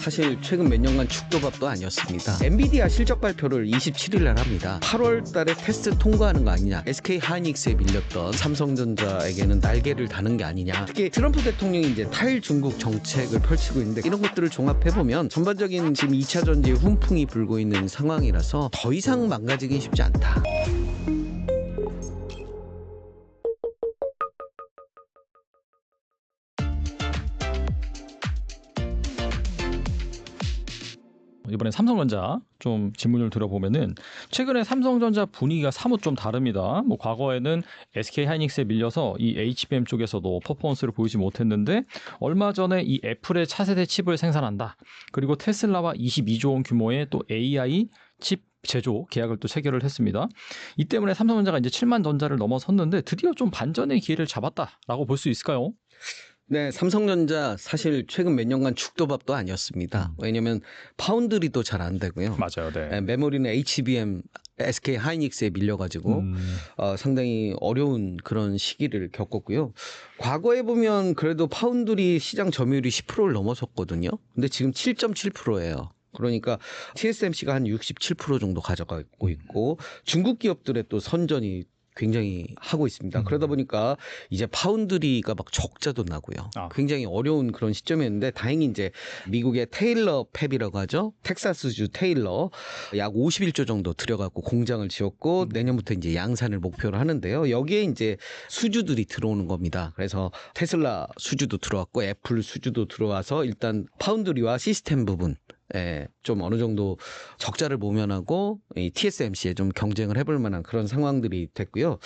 사실 최근 몇 년간 죽도밥도 아니었습니다. 엔비디아 실적 발표를 27일 날 합니다. 8월 달에 테스트 통과하는 거 아니냐, SK 하이닉스에 밀렸던 삼성전자에게는 날개를 다는 게 아니냐, 특히 트럼프 대통령이 이제 탈중국 정책을 펼치고 있는데 이런 것들을 종합해보면 전반적인 지금 2차 전지의 훈풍이 불고 있는 상황이라서 더 이상 망가지긴 쉽지 않다. 이번에 삼성전자 좀 질문을 들어보면은 최근에 삼성전자 분위기가 사뭇 좀 다릅니다. 뭐 과거에는 SK 하이닉스에 밀려서 이 HBM 쪽에서도 퍼포먼스를 보이지 못했는데 얼마 전에 이 애플의 차세대 칩을 생산한다. 그리고 테슬라와 22조 원 규모의 또 AI 칩 제조 계약을 또 체결을 했습니다. 이 때문에 삼성전자가 이제 7만 전자를 넘어섰는데 드디어 좀 반전의 기회를 잡았다라고 볼 수 있을까요? 네, 삼성전자 사실 최근 몇 년간 죽도밥도 아니었습니다. 왜냐면 파운드리도 잘 안 되고요. 맞아요. 네. 메모리는 HBM, SK 하이닉스에 밀려가지고 상당히 어려운 그런 시기를 겪었고요. 과거에 보면 그래도 파운드리 시장 점유율이 10%를 넘어섰거든요. 근데 지금 7.7%예요. 그러니까 TSMC가 한 67% 정도 가져가고 있고 중국 기업들의 또 선전이 굉장히 하고 있습니다. 그러다 보니까 이제 파운드리가 막 적자도 나고요. 굉장히 어려운 그런 시점이었는데 다행히 이제 미국의 테일러 팹이라고 하죠. 텍사스주 테일러 약 51조 정도 들여갖고 공장을 지었고 내년부터 이제 양산을 목표로 하는데요. 여기에 이제 수주들이 들어오는 겁니다. 그래서 테슬라 수주도 들어왔고 애플 수주도 들어와서 일단 파운드리와 시스템 부분 좀 어느 정도 적자를 모면하고 이 TSMC에 좀 경쟁을 해볼 만한 그런 상황들이 됐고요.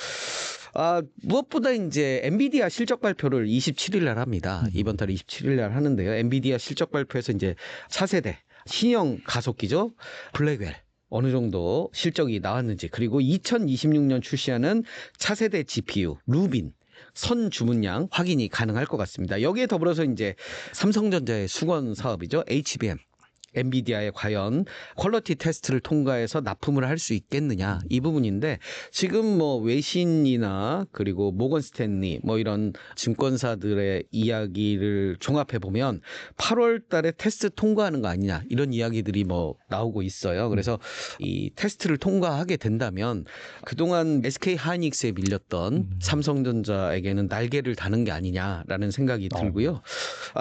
무엇보다 이제 엔비디아 실적 발표를 27일 날 합니다. 이번 달 27일 날 하는데요. 엔비디아 실적 발표에서 이제 차세대 신형 가속기죠. 블랙웰 어느 정도 실적이 나왔는지, 그리고 2026년 출시하는 차세대 GPU 루빈 선 주문량 확인이 가능할 것 같습니다. 여기에 더불어서 이제 삼성전자의 수건 사업이죠. HBM. 엔비디아에 과연 퀄리티 테스트를 통과해서 납품을 할 수 있겠느냐, 이 부분인데 지금 뭐 외신이나 그리고 모건 스탠리 뭐 이런 증권사들의 이야기를 종합해 보면 8월 달에 테스트 통과하는 거 아니냐, 이런 이야기들이 뭐 나오고 있어요. 그래서 이 테스트를 통과하게 된다면 그동안 SK 하이닉스에 밀렸던 삼성전자에게는 날개를 다는 게 아니냐라는 생각이 들고요.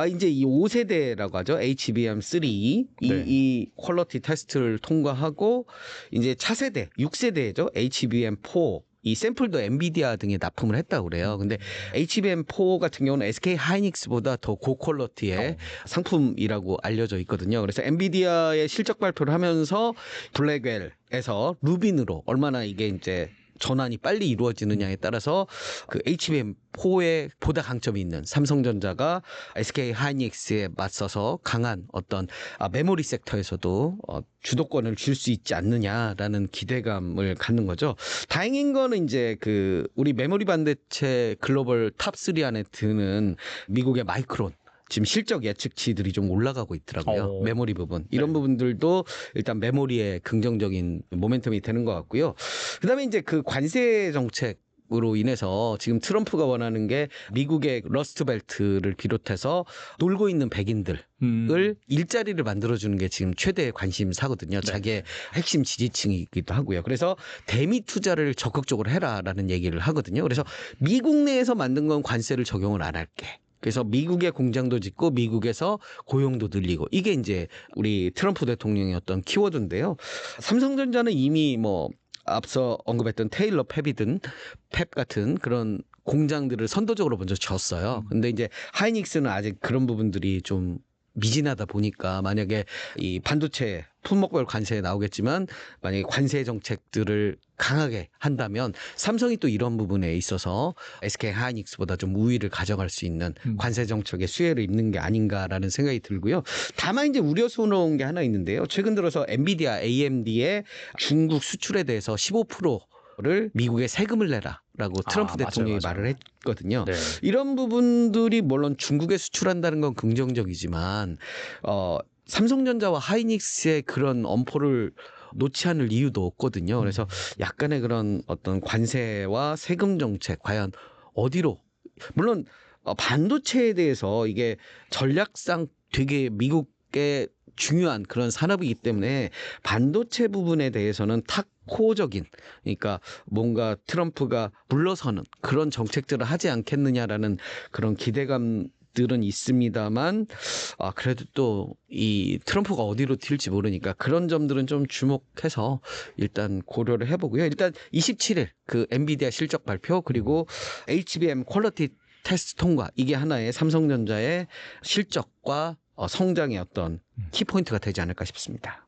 이제 이 5세대라고 하죠. HBM3 이 퀄리티 테스트를 통과하고 이제 차세대 6세대죠. HBM4 이 샘플도 엔비디아 등에 납품을 했다고 그래요. 근데 HBM4 같은 경우는 SK 하이닉스보다 더 고퀄리티의 상품이라고 알려져 있거든요. 그래서 엔비디아의 실적 발표를 하면서 블랙웰에서 루빈으로 얼마나 이게 이제 전환이 빨리 이루어지느냐에 따라서 그 HBM4에 보다 강점이 있는 삼성전자가 SK 하이닉스에 맞서서 강한 어떤 메모리 섹터에서도 주도권을 줄 수 있지 않느냐라는 기대감을 갖는 거죠. 다행인 거는 이제 그 우리 메모리 반도체 글로벌 탑3 안에 드는 미국의 마이크론, 지금 실적 예측치들이 좀 올라가고 있더라고요. 메모리 부분. 이런 부분들도 일단 메모리에 긍정적인 모멘텀이 되는 것 같고요. 그다음에 이제 그 관세 정책 으로 인해서 지금 트럼프가 원하는 게 미국의 러스트벨트를 비롯해서 놀고 있는 백인들을 일자리를 만들어주는 게 지금 최대의 관심사거든요. 자기의 핵심 지지층이기도 하고요. 그래서 대미 투자를 적극적으로 해라라는 얘기를 하거든요. 그래서 미국 내에서 만든 건 관세를 적용을 안 할게. 그래서 미국의 공장도 짓고 미국에서 고용도 늘리고, 이게 이제 우리 트럼프 대통령의 어떤 키워드인데요. 삼성전자는 이미 뭐 앞서 언급했던 테일러 팹이든 팹 같은 그런 공장들을 선도적으로 먼저 졌어요. 근데 이제 하이닉스는 아직 그런 부분들이 좀 미진하다 보니까 만약에 이 반도체 품목별 관세에 나오겠지만 만약에 관세 정책들을 강하게 한다면 삼성이 또 이런 부분에 있어서 SK 하이닉스보다 좀 우위를 가져갈 수 있는 관세 정책의 수혜를 입는 게 아닌가라는 생각이 들고요. 다만 이제 우려스러운 게 하나 있는데요. 최근 들어서 엔비디아, AMD의 중국 수출에 대해서 15%를 미국에 세금을 내라라고 트럼프 대통령이 말을 했거든요. 이런 부분들이 물론 중국에 수출한다는 건 긍정적이지만 삼성전자와 하이닉스의 그런 엄포를 놓지 않을 이유도 없거든요. 그래서 약간의 그런 어떤 관세와 세금 정책 과연 어디로, 물론 반도체에 대해서 이게 전략상 되게 미국의 중요한 그런 산업이기 때문에 반도체 부분에 대해서는 탁코적인, 그러니까 뭔가 트럼프가 물러서는 그런 정책들을 하지 않겠느냐라는 그런 기대감들은 있습니다만, 그래도 또 이 트럼프가 어디로 튈지 모르니까 그런 점들은 좀 주목해서 일단 고려를 해보고요. 일단 27일 그 엔비디아 실적 발표, 그리고 HBM 퀄리티 테스트 통과, 이게 하나의 삼성전자의 실적과 성장의 어떤 키포인트가 되지 않을까 싶습니다.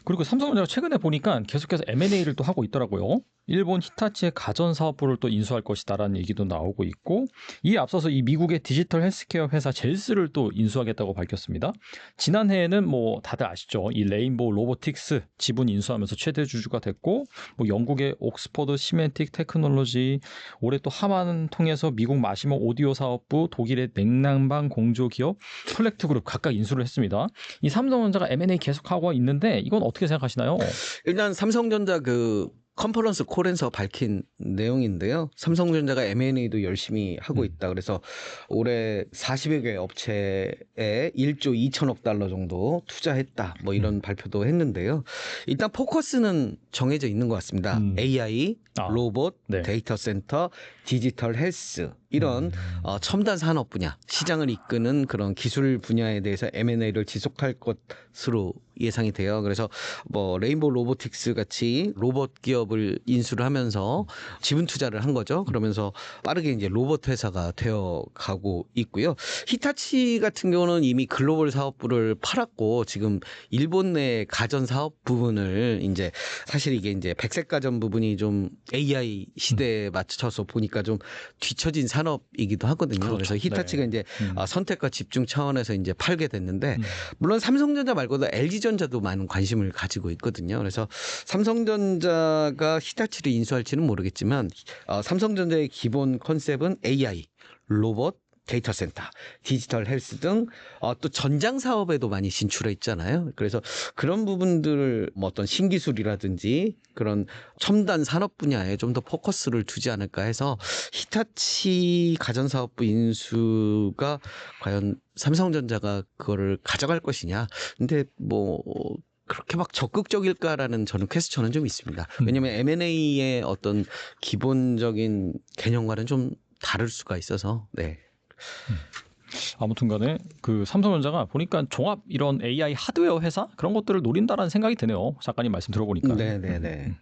그리고 삼성전자가 최근에 보니까 계속해서 M&A를 또 하고 있더라고요. 일본 히타치의 가전 사업부를 또 인수할 것이다라는 얘기도 나오고 있고, 이에 앞서서 이 미국의 디지털 헬스케어 회사 젤스를 또 인수하겠다고 밝혔습니다. 지난해에는 뭐 다들 아시죠? 이 레인보우 로보틱스 지분 인수하면서 최대 주주가 됐고, 뭐 영국의 옥스퍼드 시멘틱 테크놀로지, 올해 또 하만 통해서 미국 마시모 오디오 사업부, 독일의 냉난방 공조 기업 플렉트 그룹 각각 인수를 했습니다. 이 삼성전자가 M&A 계속하고 있는데 이건 어떻게 생각하시나요? 일단 삼성전자 그 컨퍼런스 콜에서 밝힌 내용인데요. 삼성전자가 M&A도 열심히 하고 있다. 그래서 올해 40여 개 업체에 1조 2천억 달러 정도 투자했다. 뭐 이런 발표도 했는데요. 일단 포커스는 정해져 있는 것 같습니다. AI, 로봇, 네. 데이터 센터, 디지털 헬스, 이런 첨단 산업 분야, 시장을 이끄는 그런 기술 분야에 대해서 M&A를 지속할 것으로 예상이 돼요. 그래서 뭐 레인보우 로보틱스 같이 로봇 기업을 인수를 하면서 지분 투자를 한 거죠. 그러면서 빠르게 이제 로봇 회사가 되어 가고 있고요. 히타치 같은 경우는 이미 글로벌 사업부를 팔았고, 지금 일본 내 가전 사업 부분을 이제, 사실 이게 이제 백색 가전 부분이 좀 AI 시대에 맞춰서 보니까 좀 뒤처진 산업이기도 하거든요. 그렇죠. 그래서 히타치가 네. 이제 선택과 집중 차원에서 이제 팔게 됐는데, 물론 삼성전자 말고도 LG전자도 많은 관심을 가지고 있거든요. 그래서 삼성전자가 히타치를 인수할지는 모르겠지만, 삼성전자의 기본 컨셉은 AI, 로봇, 데이터 센터, 디지털 헬스 등 또 전장 사업에도 많이 진출해 있잖아요. 그래서 그런 부분들을 뭐 어떤 신기술이라든지 그런 첨단 산업 분야에 좀 더 포커스를 두지 않을까 해서, 히타치 가전사업부 인수가 과연 삼성전자가 그거를 가져갈 것이냐. 근데 뭐 그렇게 막 적극적일까라는 저는 퀘스천은 좀 있습니다. 왜냐하면 M&A의 어떤 기본적인 개념과는 좀 다를 수가 있어서. 네. 아무튼간에 그 삼성전자가 보니까 종합 이런 AI 하드웨어 회사 그런 것들을 노린다라는 생각이 드네요. 작가님 말씀 들어보니까. 네네네.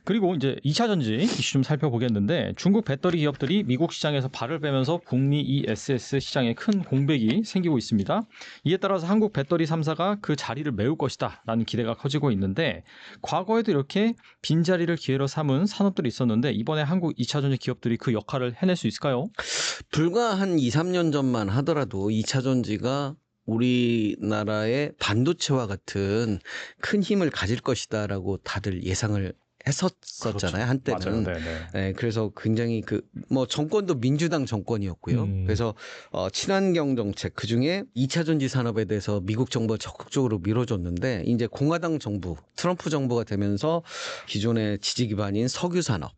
그리고 이제 2차 전지 이슈 좀 살펴보겠는데, 중국 배터리 기업들이 미국 시장에서 발을 빼면서 북미 ESS 시장에 큰 공백이 생기고 있습니다. 이에 따라서 한국 배터리 3사가 그 자리를 메울 것이다라는 기대가 커지고 있는데, 과거에도 이렇게 빈자리를 기회로 삼은 산업들이 있었는데 이번에 한국 2차 전지 기업들이 그 역할을 해낼 수 있을까요? 불과 한 2, 3년 전만 하더라도 2차 전지가 우리나라의 반도체와 같은 큰 힘을 가질 것이다라고 다들 예상을 했었잖아요. 한때는. 맞아요. 네네. 네, 그래서 굉장히 뭐 정권도 민주당 정권이었고요. 그래서 친환경 정책, 그중에 2차 전지 산업에 대해서 미국 정부가 적극적으로 밀어줬는데, 이제 공화당 정부, 트럼프 정부가 되면서 기존의 지지 기반인 석유 산업,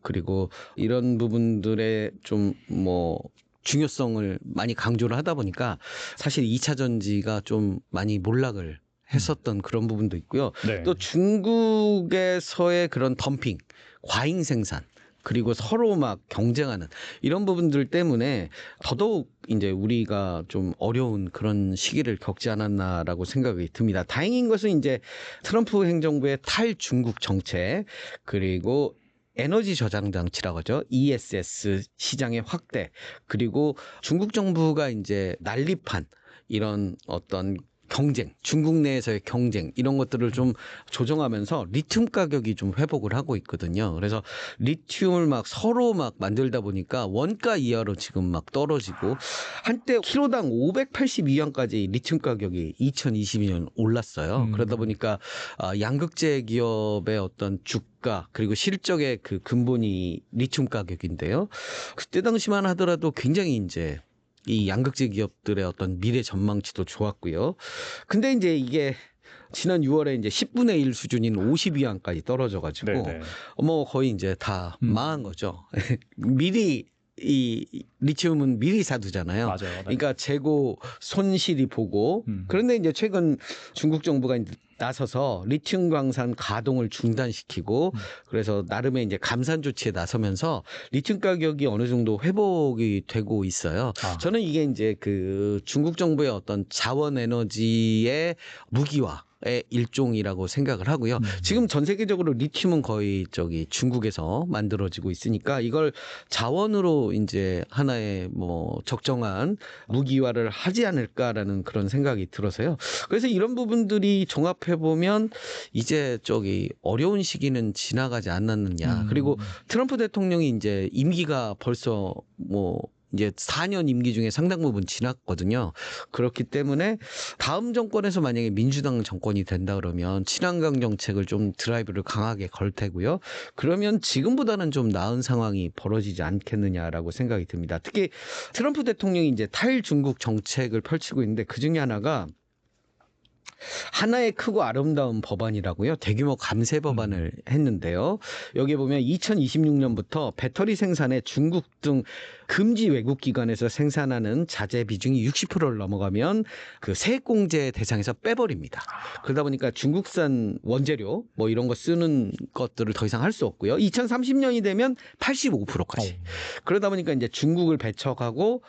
그리고 이런 부분들의 좀 뭐 중요성을 많이 강조를 하다 보니까 사실 2차 전지가 좀 많이 몰락을 했었던 그런 부분도 있고요. 네. 또 중국에서의 그런 덤핑, 과잉 생산, 그리고 서로 막 경쟁하는 이런 부분들 때문에 더더욱 이제 우리가 좀 어려운 그런 시기를 겪지 않았나라고 생각이 듭니다. 다행인 것은 이제 트럼프 행정부의 탈중국 정책, 그리고 에너지 저장 장치라고 하죠. ESS 시장의 확대, 그리고 중국 정부가 이제 난립한 이런 어떤 경쟁, 중국 내에서의 경쟁, 이런 것들을 좀 조정하면서 리튬 가격이 좀 회복을 하고 있거든요. 그래서 리튬을 막 서로 막 만들다 보니까 원가 이하로 지금 막 떨어지고, 한때 키로당 582원까지 리튬 가격이 2022년 올랐어요. 그러다 보니까 양극재 기업의 어떤 주가, 그리고 실적의 그 근본이 리튬 가격인데요. 그때 당시만 하더라도 굉장히 이제 이 양극재 기업들의 어떤 미래 전망치도 좋았고요. 근데 이제 이게 지난 6월에 이제 10분의 1 수준인 52원까지 떨어져가지고 네네. 뭐 거의 이제 다 망한 거죠. 미리 이 리튬은 미리 사두잖아요. 맞아요. 네. 그러니까 재고 손실이 보고 그런데 이제 최근 중국 정부가 이제 나서서 리튬 광산 가동을 중단시키고 그래서 나름의 이제 감산 조치에 나서면서 리튬 가격이 어느 정도 회복이 되고 있어요. 저는 이게 이제 그 중국 정부의 어떤 자원 에너지의 무기화 의 일종이라고 생각을 하고요. 지금 전 세계적으로 리튬은 거의 저기 중국에서 만들어지고 있으니까 이걸 자원으로 이제 하나의 뭐 적정한 무기화를 하지 않을까라는 그런 생각이 들어서요. 그래서 이런 부분들이 종합해 보면 이제 저기 어려운 시기는 지나가지 않았느냐. 그리고 트럼프 대통령이 이제 임기가 벌써 뭐 이제 4년 임기 중에 상당 부분 지났거든요. 그렇기 때문에 다음 정권에서 만약에 민주당 정권이 된다 그러면 친환경 정책을 좀 드라이브를 강하게 걸 테고요. 그러면 지금보다는 좀 나은 상황이 벌어지지 않겠느냐라고 생각이 듭니다. 특히 트럼프 대통령이 이제 탈중국 정책을 펼치고 있는데 그 중에 하나가 하나의 크고 아름다운 법안이라고요. 대규모 감세 법안을 했는데요. 여기에 보면 2026년부터 배터리 생산에 중국 등 금지 외국 기관에서 생산하는 자재 비중이 60%를 넘어가면 그 세액공제 대상에서 빼버립니다. 그러다 보니까 중국산 원재료 뭐 이런 거 쓰는 것들을 더 이상 할 수 없고요. 2030년이 되면 85%까지. 그러다 보니까 이제 중국을 배척하고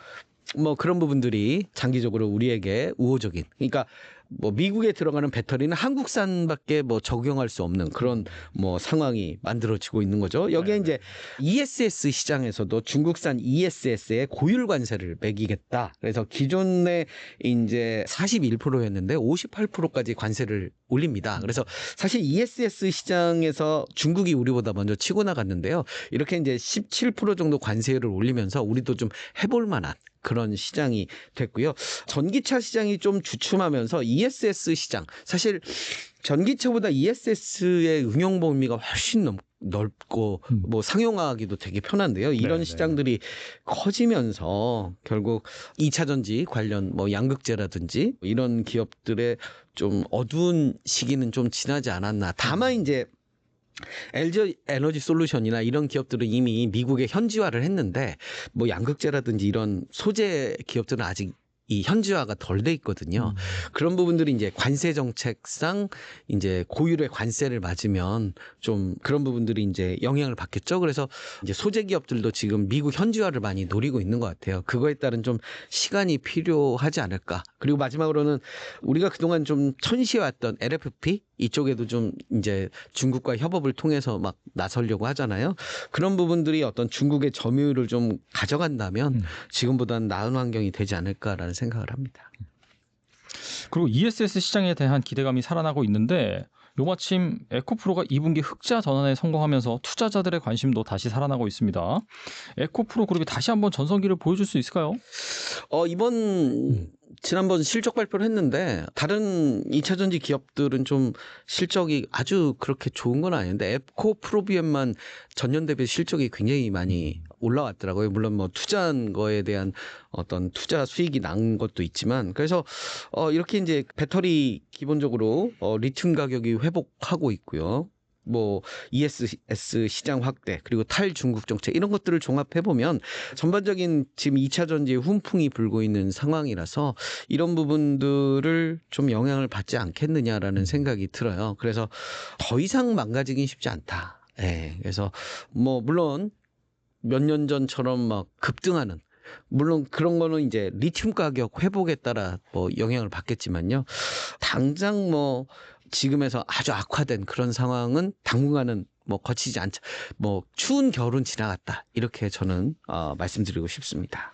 뭐 그런 부분들이 장기적으로 우리에게 우호적인. 그러니까 뭐 미국에 들어가는 배터리는 한국산밖에 뭐 적용할 수 없는 그런 뭐 상황이 만들어지고 있는 거죠. 여기에 이제 ESS 시장에서도 중국산 ESS에 고율 관세를 매기겠다. 그래서 기존에 이제 41%였는데 58%까지 관세를 올립니다. 그래서 사실 ESS 시장에서 중국이 우리보다 먼저 치고 나갔는데요. 이렇게 이제 17% 정도 관세를 올리면서 우리도 좀 해볼 만한 그런 시장이 됐고요. 전기차 시장이 좀 주춤하면서 ESS 시장, 사실 전기차보다 ESS의 응용 범위가 훨씬 넓고 뭐 상용화하기도 되게 편한데요. 이런 네네. 시장들이 커지면서 결국 2차 전지 관련 뭐 양극재라든지 이런 기업들의 좀 어두운 시기는 좀 지나지 않았나. 다만 이제 LG 에너지 솔루션이나 이런 기업들은 이미 미국에 현지화를 했는데 뭐 양극재라든지 이런 소재 기업들은 아직 이 현지화가 덜 돼 있거든요. 그런 부분들이 이제 관세 정책상 이제 고율의 관세를 맞으면 좀 그런 부분들이 이제 영향을 받겠죠. 그래서 이제 소재 기업들도 지금 미국 현지화를 많이 노리고 있는 것 같아요. 그거에 따른 좀 시간이 필요하지 않을까. 그리고 마지막으로는 우리가 그동안 좀 천시해왔던 LFP 이쪽에도 좀 이제 중국과 협업을 통해서 막 나서려고 하잖아요. 그런 부분들이 어떤 중국의 점유율을 좀 가져간다면 지금보다는 나은 환경이 되지 않을까라는 생각을 합니다. 그리고 ESS 시장에 대한 기대감이 살아나고 있는데 요마침 에코프로가 2분기 흑자 전환에 성공하면서 투자자들의 관심도 다시 살아나고 있습니다. 에코프로 그룹이 다시 한번 전성기를 보여줄 수 있을까요? 지난번 실적 발표를 했는데 다른 2차 전지 기업들은 좀 실적이 아주 그렇게 좋은 건 아닌데 에코프로비엠만 전년 대비 실적이 굉장히 많이 올라왔더라고요. 물론 뭐 투자한 거에 대한 어떤 투자 수익이 난 것도 있지만 그래서 이렇게 이제 배터리 기본적으로 리튬 가격이 회복하고 있고요. 뭐 ESS 시장 확대 그리고 탈중국 정책 이런 것들을 종합해 보면 전반적인 지금 2차 전지의 훈풍이 불고 있는 상황이라서 이런 부분들을 좀 영향을 받지 않겠느냐라는 생각이 들어요. 그래서 더 이상 망가지긴 쉽지 않다. 예. 그래서 뭐 물론 몇 년 전처럼 막 급등하는 물론 그런 거는 이제 리튬 가격 회복에 따라 뭐 영향을 받겠지만요. 당장 뭐 지금에서 아주 악화된 그런 상황은 당분간은 뭐 거치지 않자. 뭐 추운 겨울은 지나갔다. 이렇게 저는 말씀드리고 싶습니다.